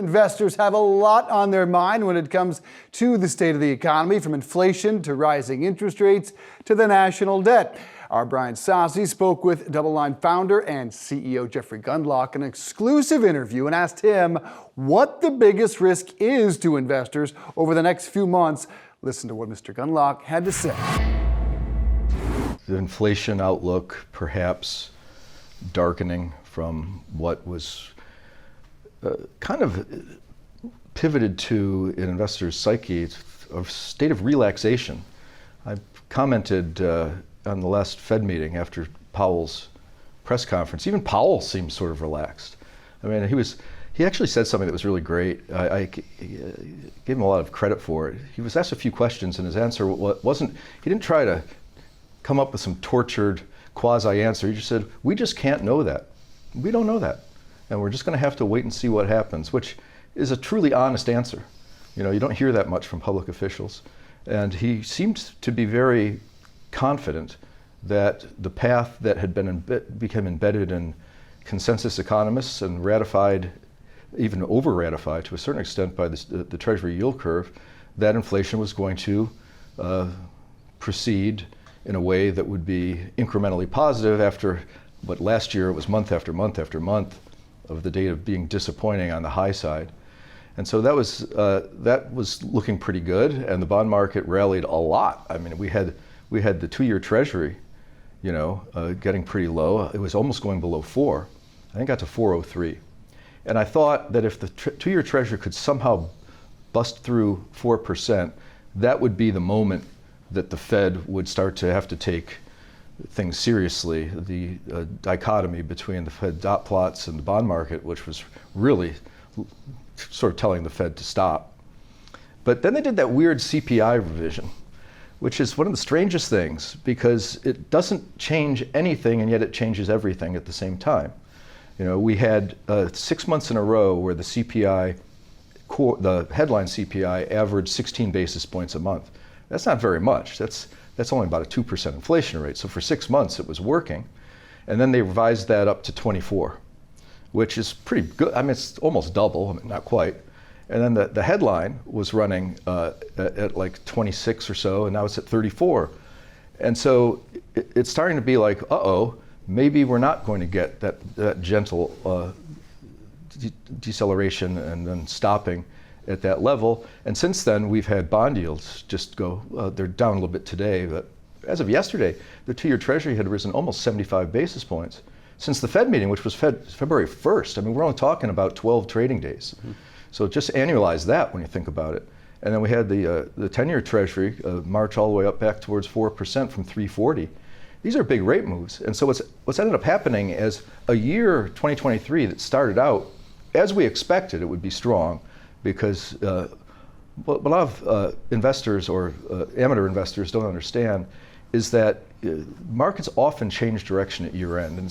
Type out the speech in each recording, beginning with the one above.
Investors have a lot on their mind when it comes to the state of the economy, from inflation to rising interest rates to the national debt. Our Brian Sozzi spoke with DoubleLine founder and CEO Jeffrey Gundlach in an exclusive interview and asked him what the biggest risk is to investors over the next few months. Listen to what Mr. Gundlach had to say. The inflation outlook perhaps darkening from what was kind of pivoted to an investor's psyche, a state of relaxation. I commented on the last Fed meeting after Powell's press conference. Even Powell seemed sort of relaxed. I mean, he actually said something that was really great. I gave him a lot of credit for it. He was asked a few questions, and his answer wasn't, he didn't try to come up with some tortured quasi-answer. He just said, we just can't know that. We don't know that. And we're just going to have to wait and see what happens, which is a truly honest answer. You know, you don't hear that much from public officials. And he seemed to be very confident that the path that had become embedded in consensus economists and ratified, even over-ratified to a certain extent by the Treasury yield curve, that inflation was going to proceed in a way that would be incrementally positive after what last year it was month after month after month of the data being disappointing on the high side. And so that was looking pretty good, and the bond market rallied a lot. I mean, we had the 2-year Treasury, you know, getting pretty low. It was almost going below 4. I think it got to 403. And I thought that if the 2-year Treasury could somehow bust through 4%, that would be the moment that the Fed would start to have to take things seriously. The dichotomy between the Fed dot plots and the bond market, which was really sort of telling the Fed to stop. But then they did that weird CPI revision, which is one of the strangest things because it doesn't change anything and yet it changes everything at the same time. You know, we had 6 months in a row where the CPI, the headline CPI, averaged 16 basis points a month. That's not very much. That's only about a 2% inflation rate. So for 6 months it was working. And then they revised that up to 24, which is pretty good. I mean, it's almost double, I mean, not quite. And then the headline was running at like 26 or so, and now it's at 34. And so it's starting to be like, uh-oh, maybe we're not going to get that gentle deceleration and then stopping at that level. And since then, we've had bond yields just go, they're down a little bit today, but as of yesterday, the 2-year Treasury had risen almost 75 basis points since the Fed meeting, which was February 1st. I mean, we're only talking about 12 trading days. Mm-hmm. So just annualize that when you think about it. And then we had the 10-year Treasury march all the way up back towards 4% from 340. These are big rate moves. And so what's ended up happening is a year 2023 that started out, as we expected, it would be strong because what a lot of investors or amateur investors don't understand is that markets often change direction at year end. And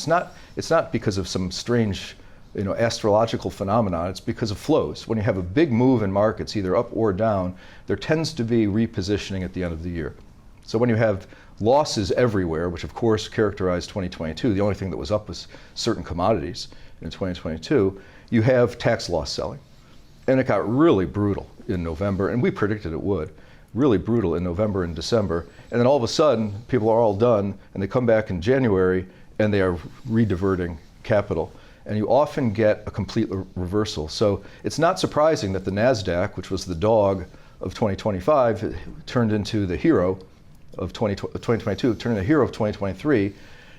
it's not because of some strange, you know, astrological phenomenon. It's because of flows. When you have a big move in markets, either up or down, there tends to be repositioning at the end of the year. So when you have losses everywhere, which of course characterized 2022, the only thing that was up was certain commodities in 2022, you have tax loss selling. And it got really brutal in November, and we predicted it would. Really brutal in November and December. And then all of a sudden, people are all done, and they come back in January, and they are rediverting capital. And you often get a complete reversal. So it's not surprising that the NASDAQ, which was the dog of 2025, turned into the hero of 2022, turned into the hero of 2023.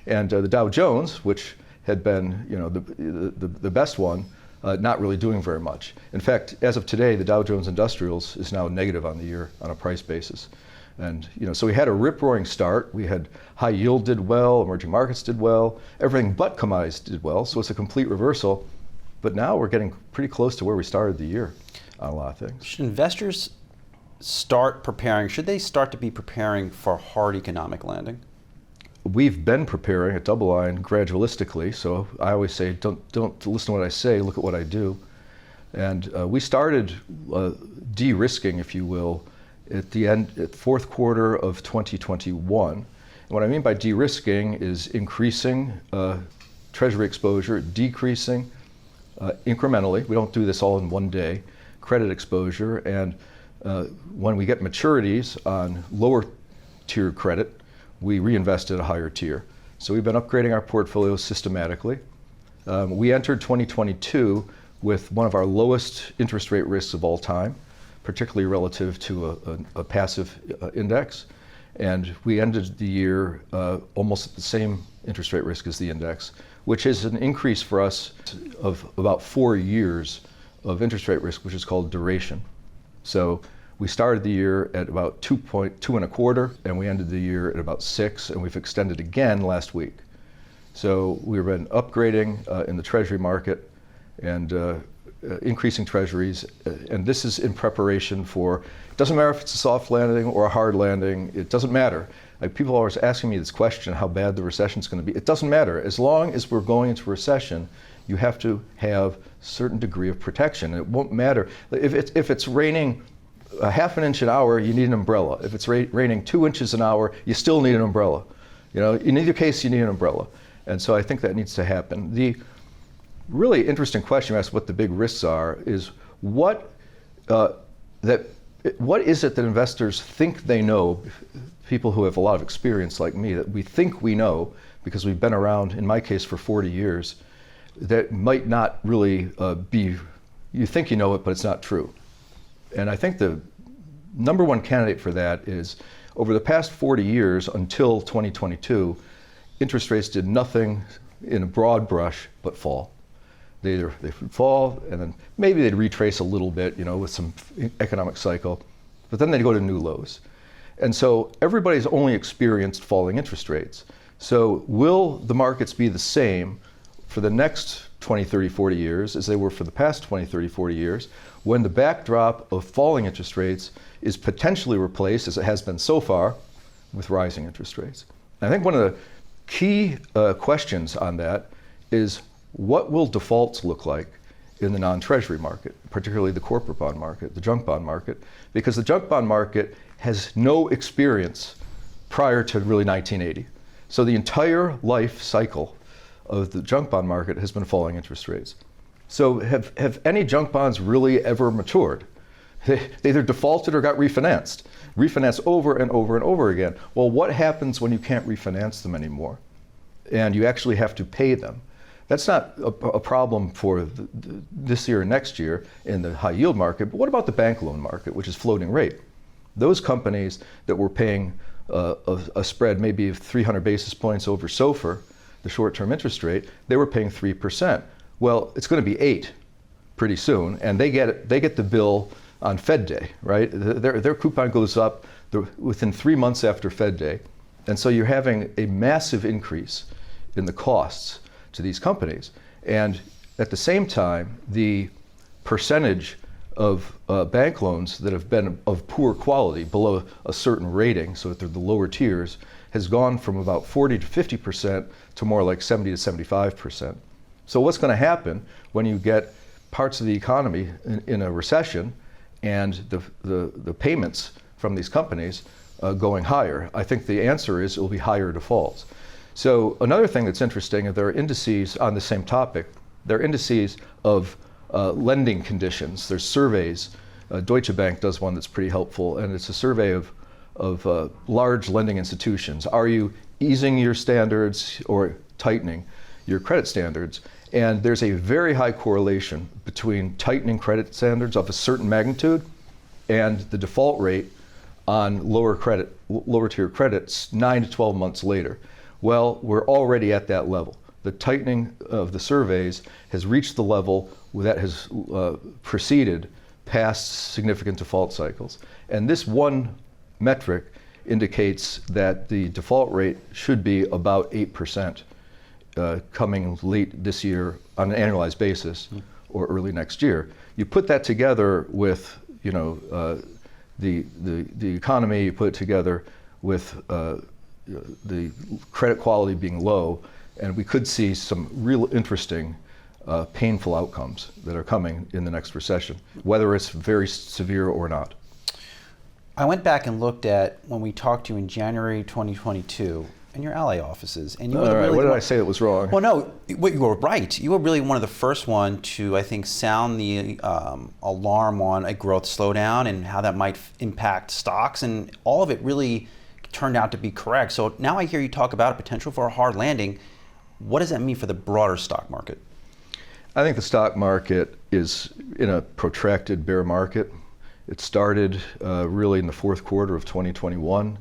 And the Dow Jones, which had been, you know, the best one, not really doing very much. In fact, as of today, the Dow Jones Industrials is now negative on the year on a price basis. And, you know, so we had a rip-roaring start. We had high yield did well, emerging markets did well, everything but commodities did well. So it's a complete reversal. But now we're getting pretty close to where we started the year on a lot of things. Should investors start preparing, should they start to be preparing for a hard economic landing? We've been preparing at DoubleLine gradualistically, so I always say, don't listen to what I say, look at what I do. And we started de-risking, if you will, at the fourth quarter of 2021. And what I mean by de-risking is increasing Treasury exposure, decreasing incrementally. We don't do this all in one day. Credit exposure, and when we get maturities on lower tier credit, we reinvest at a higher tier. So we've been upgrading our portfolio systematically. We entered 2022 with one of our lowest interest rate risks of all time, particularly relative to a passive index. And we ended the year almost at the same interest rate risk as the index, which is an increase for us of about 4 years of interest rate risk, which is called duration. So we started the year at about 2.25, and we ended the year at about 6, and we've extended again last week. So we've been upgrading in the treasury market and increasing treasuries, and this is in preparation for, it doesn't matter if it's a soft landing or a hard landing, it doesn't matter. Like, people are always asking me this question, how bad the recession is going to be. It doesn't matter. As long as we're going into recession, you have to have a certain degree of protection. It won't matter. If it's raining a half an inch an hour, you need an umbrella. If it's raining 2 inches an hour, you still need an umbrella. You know, in either case, you need an umbrella. And so I think that needs to happen. The really interesting question you asked, what the big risks are, is what is it that investors think they know, people who have a lot of experience like me, that we think we know because we've been around, in my case, for 40 years, that might not really be, you think you know it, but it's not true. And I think the number one candidate for that is, over the past 40 years until 2022, interest rates did nothing in a broad brush but fall. They would fall, and then maybe they'd retrace a little bit, you know, with some economic cycle, but then they'd go to new lows. And so everybody's only experienced falling interest rates. So will the markets be the same for the next 20, 30, 40 years as they were for the past 20, 30, 40 years, when the backdrop of falling interest rates is potentially replaced, as it has been so far, with rising interest rates? And I think one of the key questions on that is, what will defaults look like in the non-treasury market, particularly the corporate bond market, the junk bond market? Because the junk bond market has no experience prior to really 1980. So the entire life cycle of the junk bond market has been falling interest rates. So have any junk bonds really ever matured? They either defaulted or got refinanced over and over and over again. Well, what happens when you can't refinance them anymore and you actually have to pay them? That's not a problem for this year or next year in the high yield market, but what about the bank loan market, which is floating rate? Those companies that were paying a spread maybe of 300 basis points over SOFR, the short-term interest rate, they were paying 3%. Well, it's going to be 8 pretty soon, and they get the bill on Fed Day, right? Their coupon goes up within 3 months after Fed Day, and so you're having a massive increase in the costs to these companies. And at the same time, the percentage of bank loans that have been of poor quality, below a certain rating, so that they're the lower tiers, has gone from about 40 to 50% to more like 70 to 75%. So what's going to happen when you get parts of the economy in a recession and the payments from these companies going higher? I think the answer is it will be higher defaults. So another thing that's interesting is there are indices on the same topic. There are indices of lending conditions. There's surveys. Deutsche Bank does one that's pretty helpful, and it's a survey of large lending institutions. Are you easing your standards or tightening your credit standards? And there's a very high correlation between tightening credit standards of a certain magnitude and the default rate on lower tier credits 9 to 12 months later. Well, we're already at that level. The tightening of the surveys has reached the level that has preceded past significant default cycles. And this one metric indicates that the default rate should be about 8% coming late this year on an annualized basis, or early next year. You put that together with, you know, the economy, you put it together with the credit quality being low, and we could see some real interesting painful outcomes that are coming in the next recession, whether it's very severe or not. I went back and looked at when we talked to you in January 2022. and your ally offices. And you All were right, really what did I say that was wrong? Well, no, you were right. You were really one of the first one to, I think, sound the alarm on a growth slowdown and how that might impact stocks, and all of it really turned out to be correct. So now I hear you talk about a potential for a hard landing. What does that mean for the broader stock market? I think the stock market is in a protracted bear market. It started really in the fourth quarter of 2021.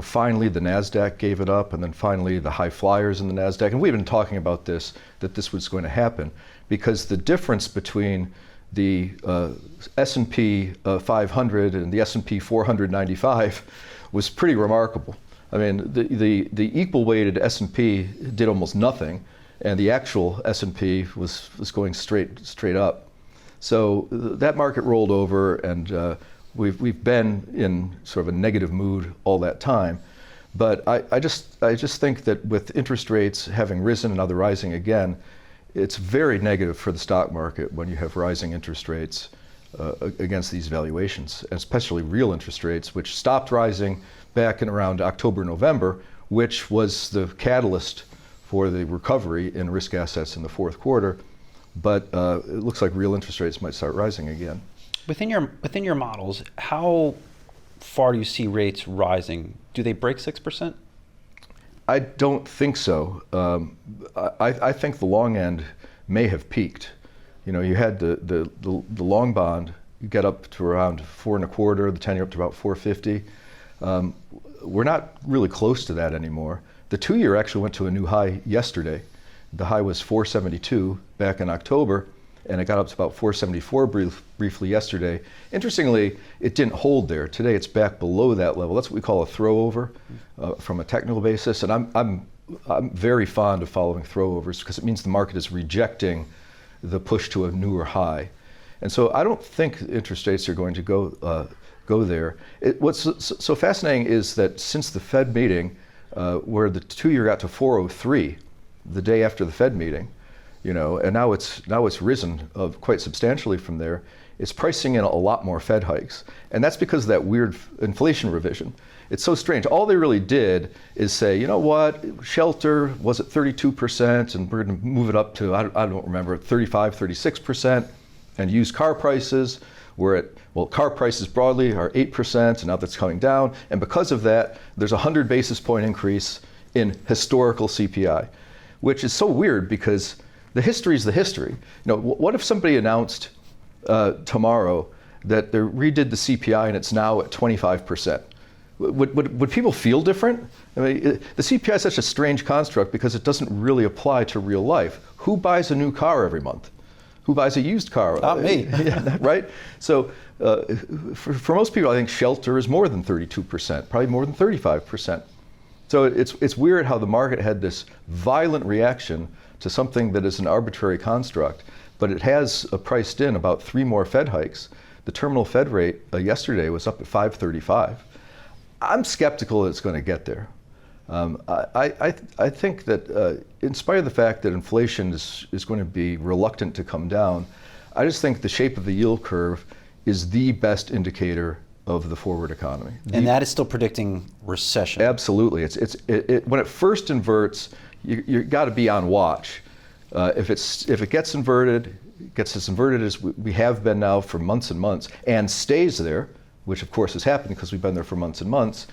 Finally the NASDAQ gave it up, and then finally the high flyers in the NASDAQ. And we've been talking about this, that this was going to happen, because the difference between the S&P 500 and the S&P 495 was pretty remarkable. I mean, the equal weighted S&P did almost nothing, and the actual S&P was going straight up. So that market rolled over, and we've been in sort of a negative mood all that time. But I just think that with interest rates having risen and now they're rising again, it's very negative for the stock market when you have rising interest rates against these valuations, especially real interest rates, which stopped rising back in around October, November, which was the catalyst for the recovery in risk assets in the fourth quarter. But it looks like real interest rates might start rising again. Within your models, how far do you see rates rising? Do they break 6%? I don't think so. I think the long end may have peaked. You had the long bond get up to around 4.25, the 10-year up to about 4.50. We're not really close to that anymore. The 2-year actually went to a new high yesterday. The high was 4.72 back in October, and it got up to about 4.74 briefly yesterday. Interestingly, it didn't hold there. Today it's back below that level. That's what we call a throwover from a technical basis, and I'm very fond of following throwovers because it means the market is rejecting the push to a newer high. And so I don't think interest rates are going to go there. What's so fascinating is that since the Fed meeting, where the 2-year got to 4.03 the day after the Fed meeting, and now it's risen quite substantially from there. It's pricing in a lot more Fed hikes, and that's because of that weird inflation revision. It's so strange. All they really did is say, you know what, shelter was at 32%, and we're going to move it up to, I don't remember, 35, 36%, and used car prices were at, car prices broadly are 8%, and now that's coming down, and because of that, there's a 100 basis point increase in historical CPI, which is so weird because the history is the history. What if somebody announced tomorrow that they redid the CPI and it's now at 25%? Would people feel different? I mean, the CPI is such a strange construct because it doesn't really apply to real life. Who buys a new car every month? Who buys a used car? Not me. Yeah, right? So for most people, I think shelter is more than 32%, probably more than 35%. So it's weird how the market had this violent reaction to something that is an arbitrary construct, but it has priced in about 3 more Fed hikes. The terminal Fed rate yesterday was up at 5.35. I'm skeptical that it's going to get there. I think that in spite of the fact that inflation is going to be reluctant to come down, I just think the shape of the yield curve is the best indicator of the forward economy. And that is still predicting recession. Absolutely. When it first inverts, you got to be on watch. If it gets inverted, gets as inverted as we have been now for months and months, and stays there, which of course has happened because we've been there for months and months,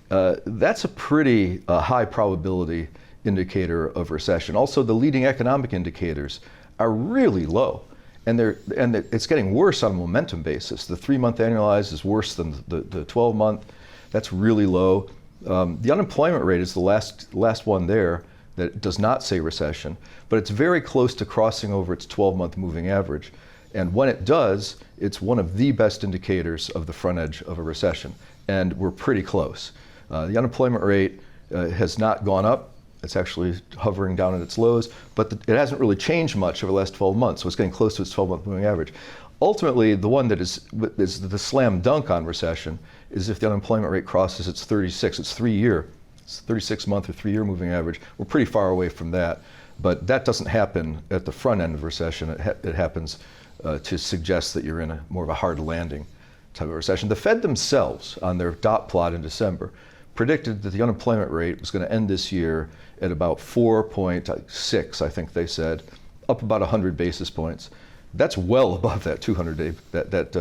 that's a pretty high probability indicator of recession. Also, the leading economic indicators are really low, and it's getting worse on a momentum basis. The 3-month annualized is worse than the 12-month. That's really low. The unemployment rate is the last one there that does not say recession, but it's very close to crossing over its 12-month moving average. And when it does, it's one of the best indicators of the front edge of a recession. And we're pretty close. The unemployment rate has not gone up. It's actually hovering down at its lows, but it hasn't really changed much over the last 12 months, so it's getting close to its 12-month moving average. Ultimately, the one that is the slam dunk on recession is if the unemployment rate crosses its 36, it's 36-month or 3-year moving average. We're pretty far away from that, but that doesn't happen at the front end of recession. It happens to suggest that you're in more of a hard landing type of recession. The Fed themselves, on their dot plot in December, predicted that the unemployment rate was going to end this year at about 4.6, I think they said, up about 100 basis points. That's well above that 200-day, that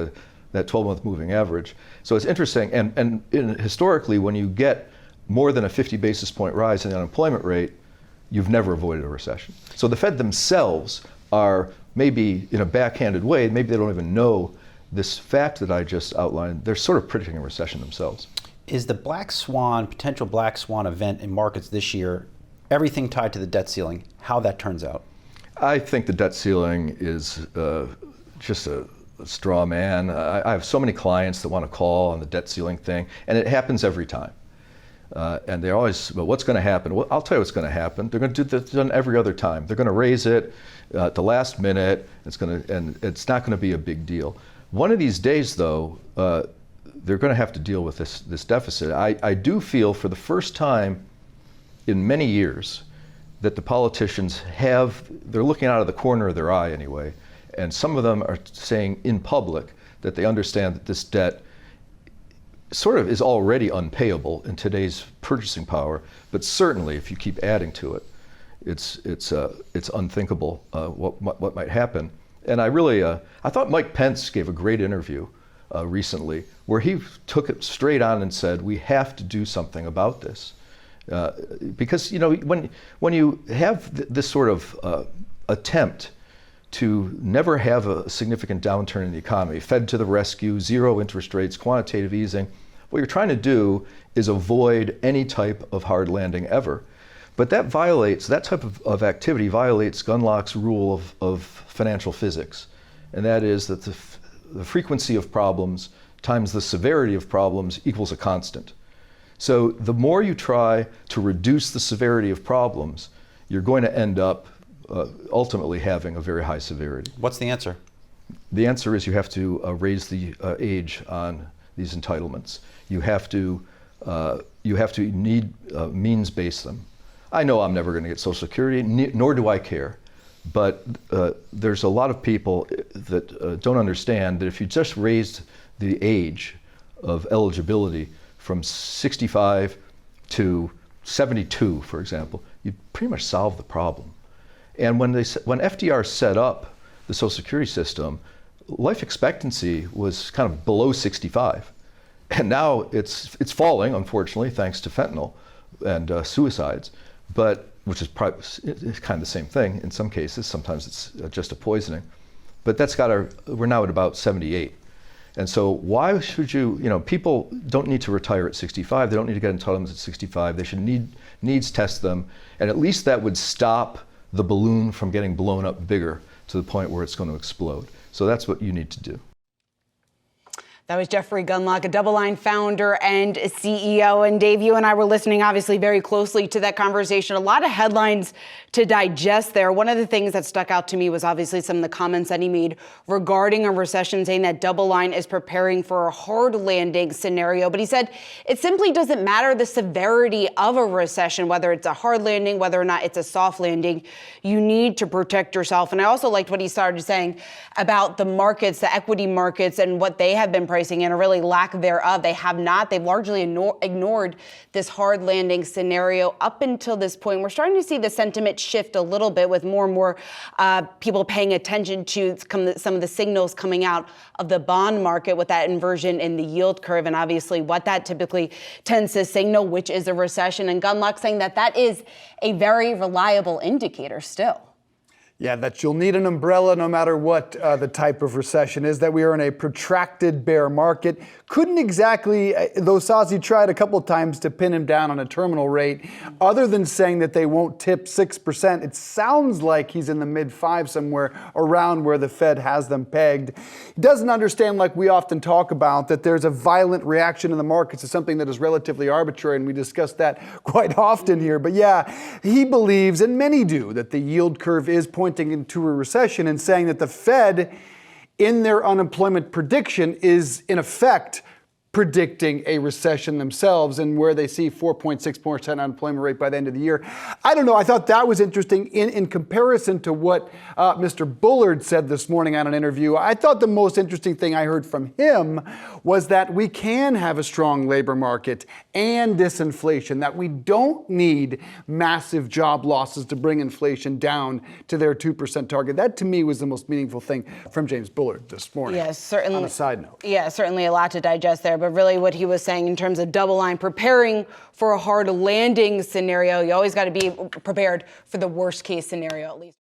12-month moving average. So it's interesting, and historically, when you get more than a 50 basis point rise in the unemployment rate, you've never avoided a recession. So the Fed themselves are, maybe in a backhanded way, maybe they don't even know this fact that I just outlined, they're sort of predicting a recession themselves. Is the black swan, potential black swan event in markets this year, everything tied to the debt ceiling, how that turns out? I think the debt ceiling is just a straw man. I have so many clients that want to call on the debt ceiling thing, and it happens every time. And they're always, well, what's going to happen? Well, I'll tell you what's going to happen. They're going to do this every other time. They're going to raise it at the last minute. And it's not going to be a big deal. One of these days, though, they're going to have to deal with this deficit. I do feel for the first time in many years that the politicians they're looking out of the corner of their eye anyway, and some of them are saying in public that they understand that this debt sort of is already unpayable in today's purchasing power, but certainly if you keep adding to it, it's unthinkable what might happen. And I thought Mike Pence gave a great interview recently where he took it straight on and said, we have to do something about this. Because when you have this sort of attempt to never have a significant downturn in the economy, Fed to the rescue, zero interest rates, quantitative easing, what you're trying to do is avoid any type of hard landing ever. But that type of activity violates Gundlach's rule of financial physics. And that is that the frequency of problems times the severity of problems equals a constant. So the more you try to reduce the severity of problems, you're going to end up ultimately having a very high severity. What's the answer? The answer is you have to raise the age on these entitlements. You have to means-base them. I know I'm never going to get Social Security, nor do I care. But there's a lot of people that don't understand that if you just raised the age of eligibility from 65 to 72, for example, you pretty much solve the problem. And when FDR set up the Social Security system, life expectancy was kind of below 65. And now it's falling, unfortunately, thanks to fentanyl and suicides, which is it's kind of the same thing in some cases. Sometimes it's just a poisoning. But we're now at about 78. And so why should people don't need to retire at 65. They don't need to get entitlements at 65. They should needs test them. And at least that would stop the balloon from getting blown up bigger to the point where it's going to explode. So that's what you need to do. That was Jeffrey Gundlach, a DoubleLine founder and CEO. And Dave, you and I were listening obviously very closely to that conversation. A lot of headlines to digest there. One of the things that stuck out to me was obviously some of the comments that he made regarding a recession, saying that DoubleLine is preparing for a hard landing scenario. But he said it simply doesn't matter the severity of a recession, whether it's a hard landing, whether or not it's a soft landing. You need to protect yourself. And I also liked what he started saying about the markets, the equity markets, and what they have been pricing in, or really lack thereof. They have not. They've largely ignored this hard landing scenario up until this point. We're starting to see the sentiment shift a little bit with more and more people paying attention to some of the signals coming out of the bond market with that inversion in the yield curve, and obviously what that typically tends to signal, which is a recession. And Gundlach saying that is a very reliable indicator still. Yeah, that you'll need an umbrella no matter what the type of recession is, that we are in a protracted bear market. Couldn't exactly, though Sozzi tried a couple of times to pin him down on a terminal rate, other than saying that they won't tip 6%, it sounds like he's in the mid-5 somewhere around where the Fed has them pegged. He doesn't understand, like we often talk about, that there's a violent reaction in the markets to something that is relatively arbitrary, and we discuss that quite often here. But yeah, he believes, and many do, that the yield curve is pointing into a recession, and saying that the Fed, in their unemployment prediction, is in effect predicting a recession themselves and where they see 4.6% unemployment rate by the end of the year. I don't know. I thought that was interesting in comparison to what Mr. Bullard said this morning on an interview. I thought the most interesting thing I heard from him was that we can have a strong labor market and disinflation, that we don't need massive job losses to bring inflation down to their 2% target. That to me was the most meaningful thing from James Bullard this morning. Yes, certainly. On a side note. Yeah, certainly a lot to digest there. But really what he was saying in terms of DoubleLine, preparing for a hard landing scenario, you always got to be prepared for the worst case scenario at least.